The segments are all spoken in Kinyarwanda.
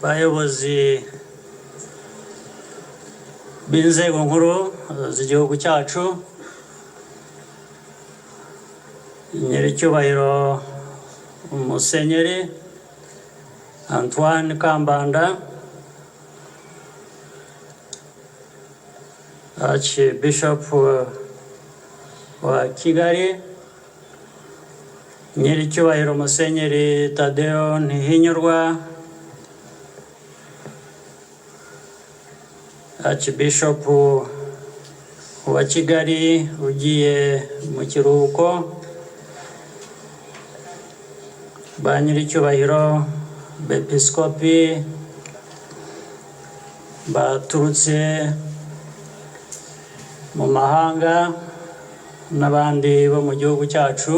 bayobozi b'inzego nkuru z'igihugu cyacu, nyiricyubahiro Musenyeri Antoine Kambanda, Archbishop wa Kigali, nyiricyubahiro Musenyeri Tadeo Ntihinyurwa, Archbishop wa Kigali ugiye mu kiruhuko, ba nyiricyubahiro bepiskopi baturutse mu mahanga n'abandi bo mu gihugu cyacu,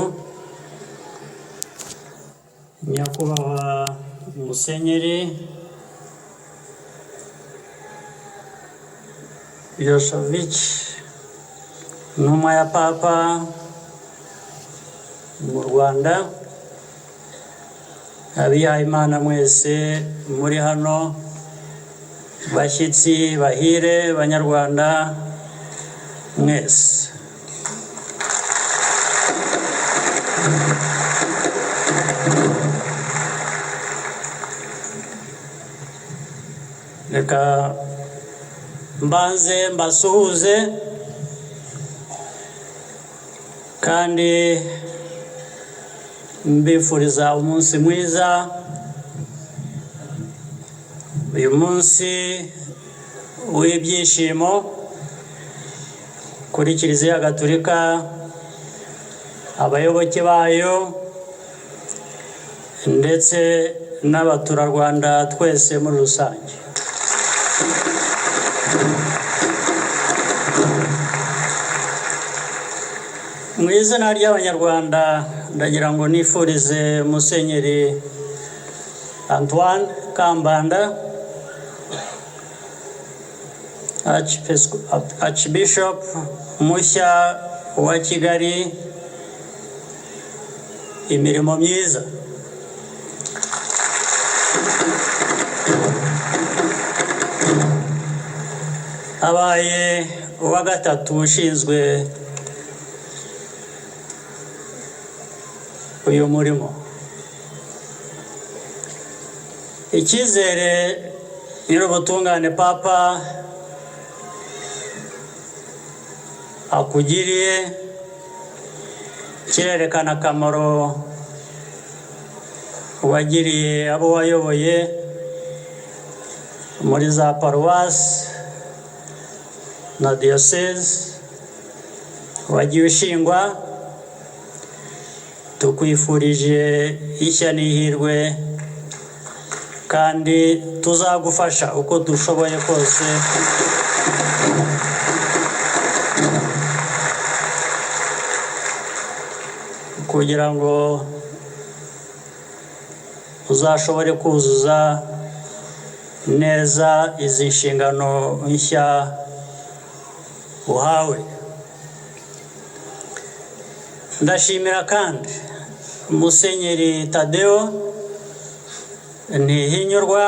nyakubahwa Musenyeri Yoshevich, intumwa ya Papa mu Rwanda, abihayimana mwese muri hano, bashyitsi bahire, banyarwanda mwese, reka mbanze mbasuhuze kandi mbifuriza umunsi mwiza. Uyu munsi w'ibyishimo kuri Kiliziya Gatolika, abayoboke bayo ndetse n'abaturarwanda twese muri rusange. Mu izina ry'Abanyarwanda ndagira ngo nifurize Musenyeri Antoine Kambanda, Archbishop mushya wa Kigali, imirimo myiza. Abaye uwa gatatu ushinzwe uyu murimo. Icyizere nyir'ubutungane Papa akugiriye kirerekana akamaro wagiriye abo wayoboye muri za paruwasi na diyoseze wagiye ushingwa. Tukwifurije ishya n'ihirwe kandi tuzagufasha uko dushoboye kose kugira ngo uzashobore kuzuza neza izi nshingano nshya uhawe. Ndashimira kandi Musenyeri Tadeo Ntihinyurwa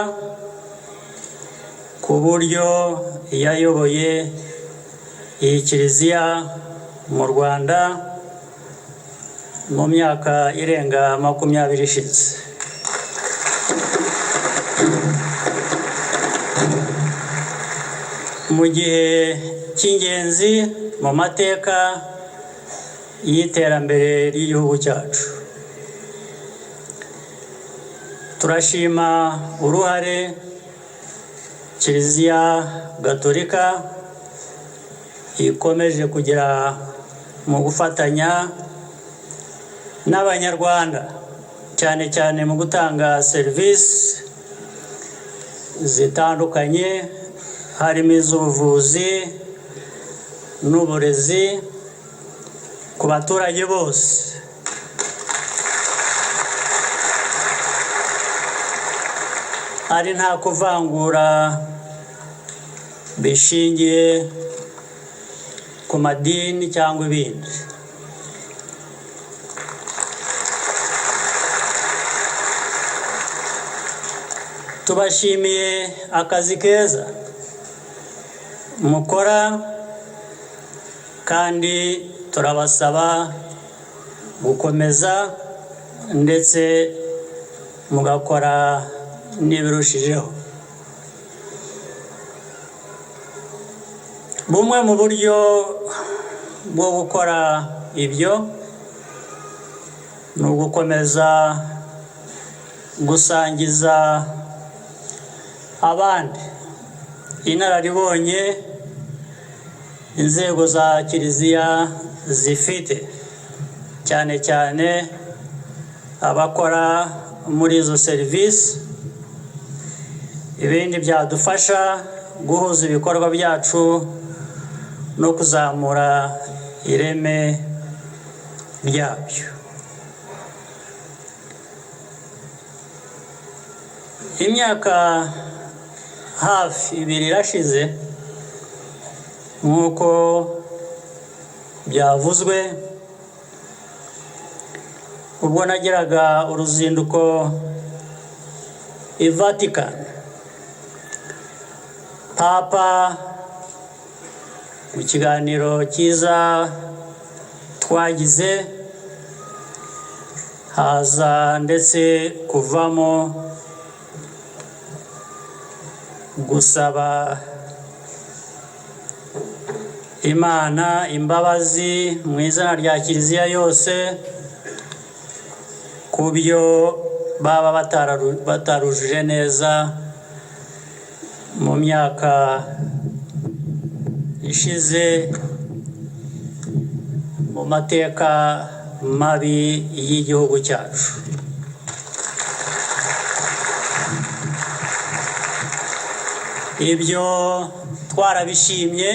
ku buryo yayoboye iyi Kiliziya mu Rwanda mu myaka irenga 20 ishize. Mu gihe cy'ingenzi mu mateka y'iterambere ry'igihugu cyacu. Turashima uruhare Kiliziya Gatolika ikomeje kugira mu gufatanya n'Abanyarwanda, cyane cyane mu gutanga serivisi zitandukanye, harimo iz'ubuvuzi n'uburezi ku baturage bose. Ari nta kuvangura bishingiye ku madini cyangwa ibindi. tubashimiye akazi keza mukora kandi turabasaba gukomeza ndetse mugakora n'ibirushijeho. Bumwe mu buryo bwo gukora ibyo ni ugukomeza gusangiza abandi inararibonye inzego za Kiliziya zifite, cyane cyane abakora muri izo serivisi. Ibindi byadufasha guhuza ibikorwa byacu no kuzamura ireme ryabyo. Imyaka hafi 2 irashize nk'uko byavuzwe, ubwo nagiraga uruzinduko i Vatican. Papa mu kiganiro cyiza twagize haza ndetse kuvamo gusaba Imana imbabazi mu izina rya Kiliziya yose ku byo baba batarujuje neza mu myaka ishize mu mateka mabi y'igihugu cyacu. Ibyo twarabishimye,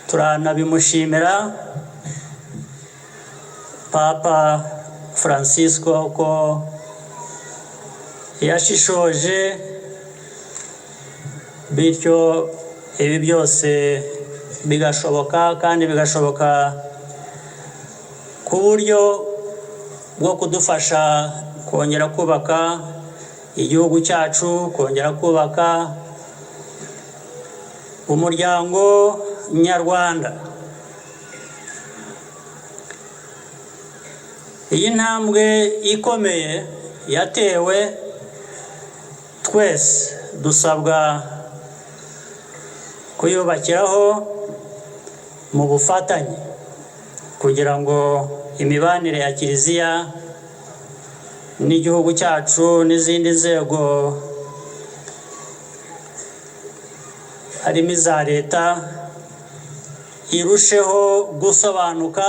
turanabimushimira Papa Francisco ko yashishoje, bityo ibi byose bigashoboka, kandi bigashoboka ku buryo bwo kudufasha kongera kubaka igihugu cyacu, kongera kubaka umuryango nyarwanda. Iyi ntambwe ikomeye yatewe, twese dusabwa kuyubakiraho mu bufatanye kugira ngo imibanire ya Kiliziya n'igihugu cyacu n'izindi nzego harimo iza leta irusheho gusobanuka,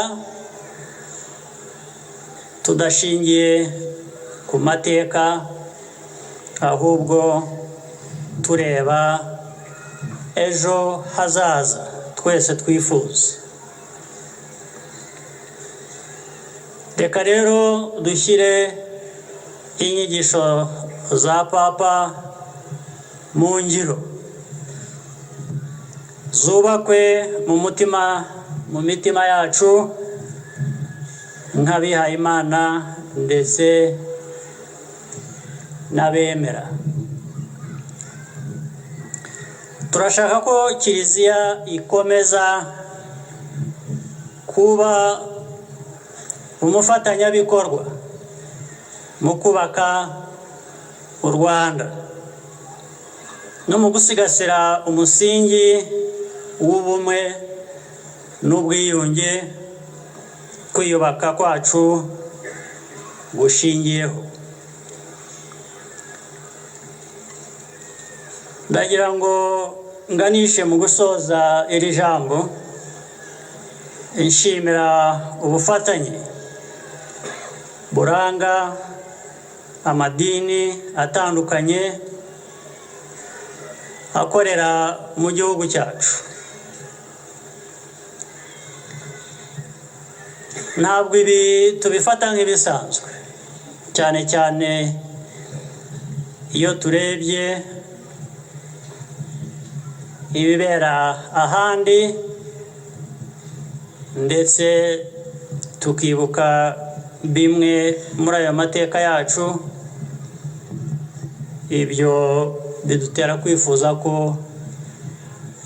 tudashingiye ku mateka ahubwo tureba ejo hazaza twese twifuza. Reka rero dushyire inyigisho za Papa mu ngiro, zubakwe mu mitima yacu nk'abihaye Imana ndetse n'abemera. Turashaka ko Kiliziya ikomeza kuba umufatanyabikorwa mu kubaka u Rwanda no mu gusigasira umusingi w'ubumwe n'ubwiyunge kwiyubaka kwacu gushingiyeho. Ndagira ngo nganishe mu gusoza iri jambo nshimira ubufatanye buranga amadini atandukanye akorera mu gihugu cyacu. Ntabwo ibi tubifata nk'ibisanzwe, cyane cyane iyo turebye ibibera ahandi ndetse tukibuka bimwe muri ayo mateka yacu. ibyo bidutera kwifuza ko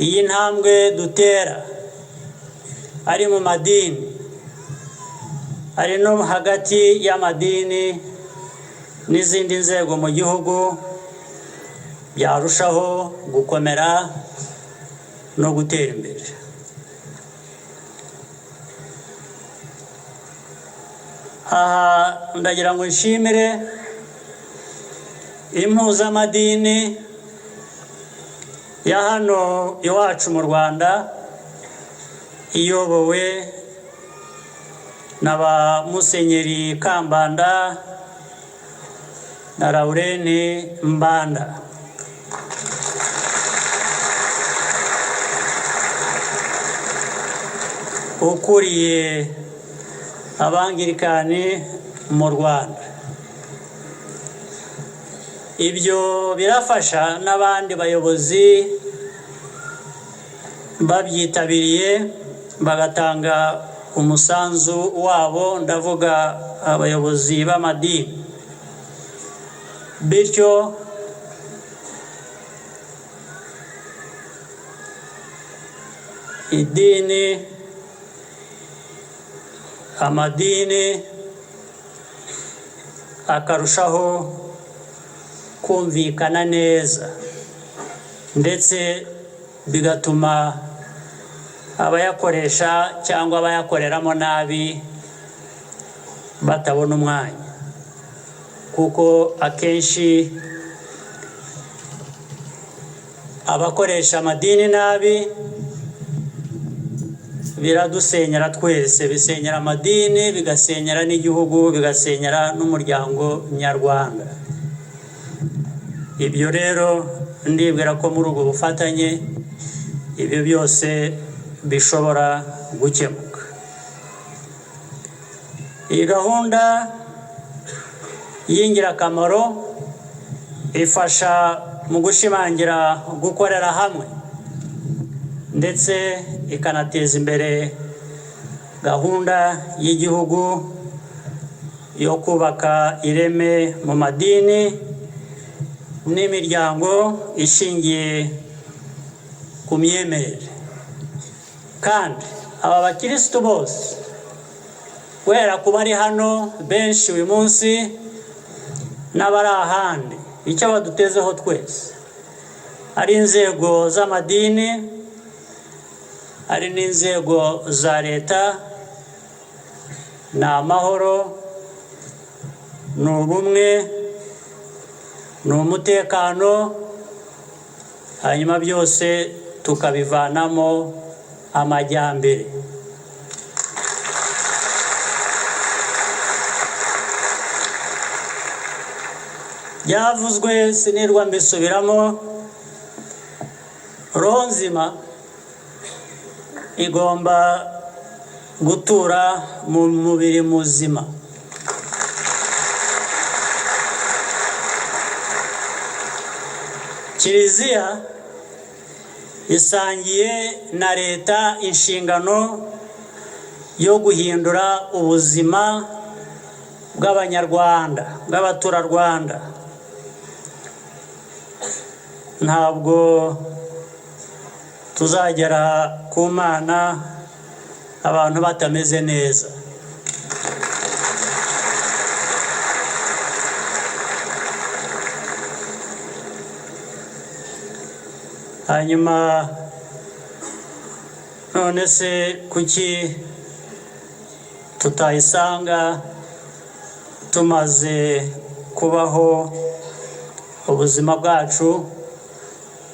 iyi ntambwe dutera ari mu madini, ari no hagati y'amadini n'izindi nzego mu gihugu, byarushaho gukomera no gutera imbere. Aha ndagira ngo nshimire impuzamadini ya hano iwacu mu Rwanda, iyobowe na ba Musenyeri Kambanda na Laurent Mbanda. Ukuriye Abangirikani mu Rwanda. Ibyo birafasha n'abandi bayobozi babyitabiriye bagatanga umusanzu wabo, ndavuga abayobozi b'amadini. Bityo idini, amadini akarushaho kumvikana neza, ndetse bigatuma abayakoresha cyangwa abayakoreramo nabi batabona umwanya, kuko akenshi abakoresha amadini nabi biradusenyera twese, bisenyera amadini, bigasenyera n'igihugu, bigasenyera n'umuryango nyarwanda. Ibyo rero ndibwira ko muri ubwo bufatanye ibyo byose bishobora gukemuka. Iyi gahunda y'ingirakamaro ifasha mu gushimangira gukorera hamwe, ndetse ikanateza imbere gahunda y'igihugu yo kubaka ireme mu madini n'imiryango ishingiye ku myemerere. Kandi aba bakirisitu bose, guhera ku bari hano benshi uyu munsi n'abari ahandi, icyo badutezeho twese ari inzego z'amadini, ari n'inzego za leta, ni amahoro, ni ubumwe, ni umutekano, hanyuma byose tukabivanamo amajyambere. Byavuzwe sinirwa mbisubiramo, roho nzima igomba gutura mu mubiri muzima. Kiliziya isangiye na leta inshingano yo guhindura ubuzima bw'Abanyarwanda, bw'abaturarwanda. Ntabwo tuzagera ku Mana abantu batameze neza. Hanyuma none se kuki tutayisanga tumaze kubaho ubuzima bwacu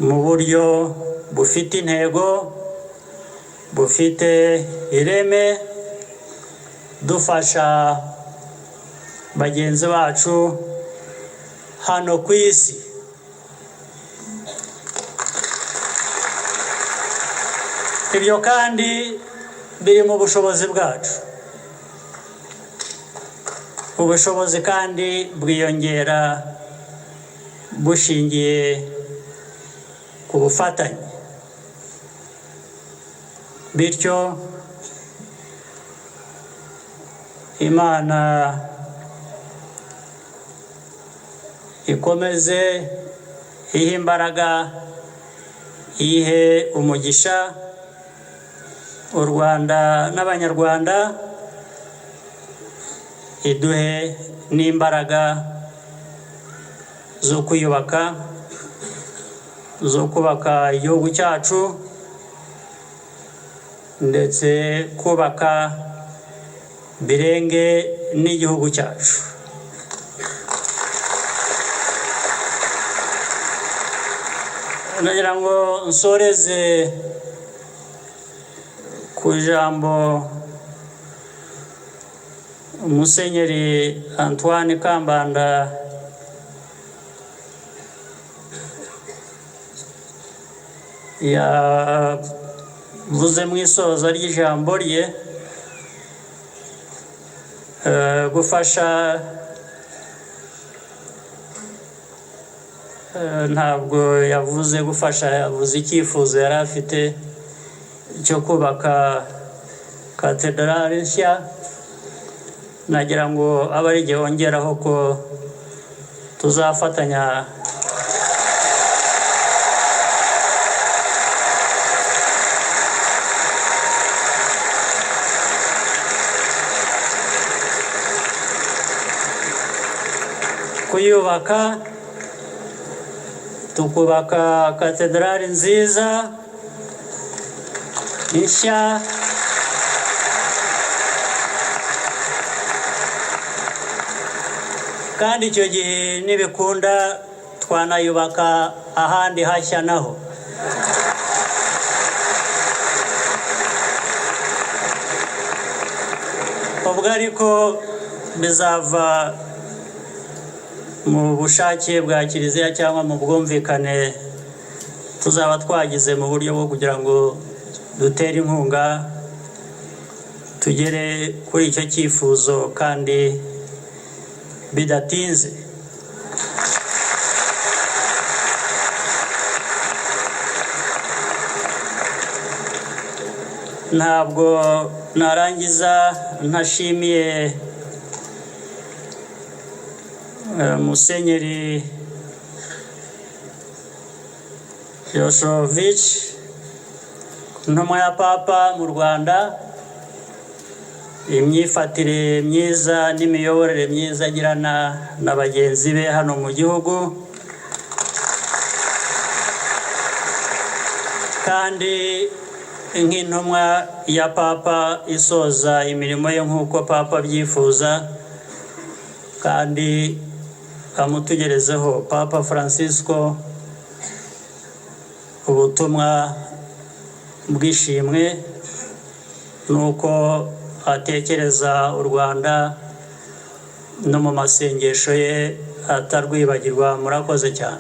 mu buryo bufite intego, bufite ireme, dufasha bagenzi bacu hano ku isi. Ibyo kandi biri mu bushobozi bwacu. Ubushobozi kandi bwiyongera bushingiye ku bufatanye. Bityo Imana ikomeze ihe imbaraga, ihe umugisha u Rwanda n'Abanyarwanda, iduhe n'imbaraga zo kwiyubaka, zo kubaka igihugu cyacu ndetse kubaka birenge n'igihugu cyacu. Nagira ngo nsoreze ku ijambo Musenyeri Antoine Kambanda yavuze mu isoza ry'ijambo rye, gufasha ntabwo yavuze gufasha, yavuze icyifuzo yari afite cyo kubaka katedrali nshya. Nagira ngo abe ari igihe wongeraho ko tuzafatanya kuyubaka, tukubaka katedrali nziza nshya kandi icyo gihe nibikunda twanayubaka ahandi hashya naho. Ubwo ariko bizava mu bushake bwa Kiliziya cyangwa mu bwumvikane tuzaba twagize mu buryo bwo kugira ngo dutere inkunga tugere kuri icyo cyifuzo kandi bidatinze. Ntabwo narangiza ntashimiye Musenyeri Yoshovich, intumwa ya Papa mu Rwanda, imyifatire myiza n'imiyoborere myiza agirana na bagenzi be hano mu gihugu, kandi nk'intumwa ya Papa isoza imirimo ye nk'uko Papa abyifuza kandi amutugerezeho Papa Francisco ubutumwa bw'ishimwe nuko atekereza u Rwanda no mu masengesho ye atarwibagirwa. Murakoze cyane.